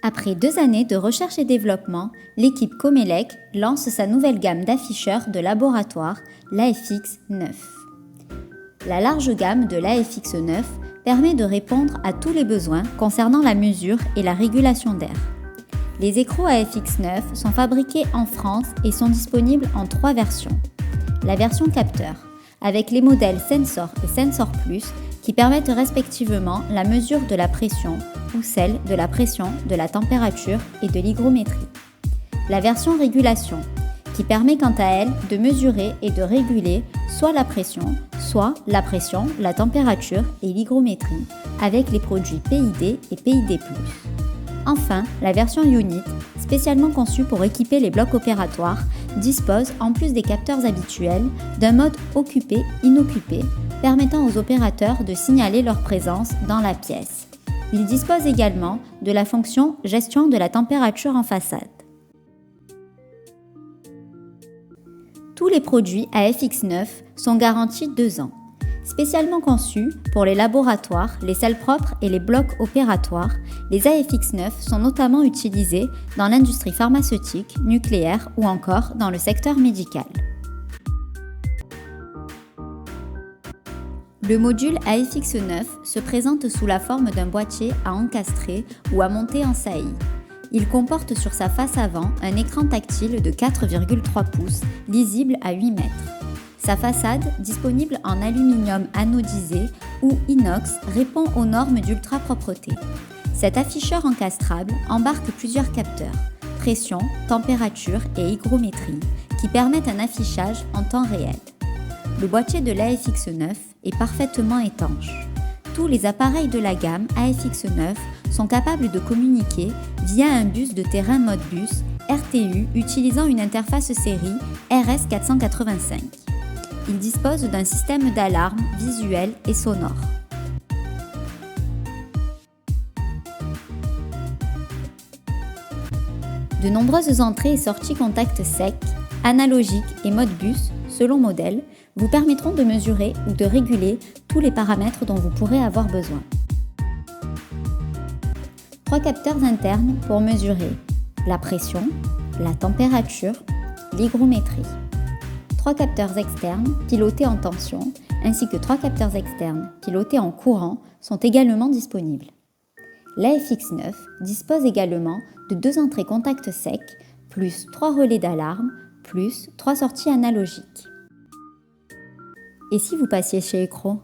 Après 2 années de recherche et développement, l'équipe Comelec lance sa nouvelle gamme d'afficheurs de laboratoire, l'AFX9. La large gamme de l'AFX9 permet de répondre à tous les besoins concernant la mesure et la régulation d'air. Les écrous AFX9 sont fabriqués en France et sont disponibles en 3 versions. La version capteur, avec les modèles Sensor et Sensor Plus, qui permettent respectivement la mesure de la pression ou celle de la pression, de la température et de l'hygrométrie. La version régulation, qui permet quant à elle de mesurer et de réguler soit la pression, la température et l'hygrométrie avec les produits PID et PID+. Enfin, la version Unit, spécialement conçue pour équiper les blocs opératoires, dispose, en plus des capteurs habituels, d'un mode occupé-inoccupé, permettant aux opérateurs de signaler leur présence dans la pièce. Il dispose également de la fonction gestion de la température en façade. Tous les produits AFX9 sont garantis 2 ans. Spécialement conçus pour les laboratoires, les salles propres et les blocs opératoires, les AFX9 sont notamment utilisés dans l'industrie pharmaceutique, nucléaire ou encore dans le secteur médical. Le module AFX9 se présente sous la forme d'un boîtier à encastrer ou à monter en saillie. Il comporte sur sa face avant un écran tactile de 4,3 pouces, lisible à 8 mètres. Sa façade, disponible en aluminium anodisé ou inox, répond aux normes d'ultra-propreté. Cet afficheur encastrable embarque plusieurs capteurs, pression, température et hygrométrie, qui permettent un affichage en temps réel. Le boîtier de l'AFX9 est parfaitement étanche. Tous les appareils de la gamme AFX9 sont capables de communiquer via un bus de terrain Modbus RTU utilisant une interface série RS485. Il dispose d'un système d'alarme visuel et sonore. De nombreuses entrées et sorties contact sec, analogiques et Modbus, selon modèle, vous permettront de mesurer ou de réguler tous les paramètres dont vous pourrez avoir besoin. 3 capteurs internes pour mesurer la pression, la température, l'hygrométrie. 3 capteurs externes pilotés en tension ainsi que 3 capteurs externes pilotés en courant sont également disponibles. L'AFX9 dispose également de 2 entrées contact sec, plus 3 relais d'alarme, plus 3 sorties analogiques. Et si vous passiez chez Ecro ?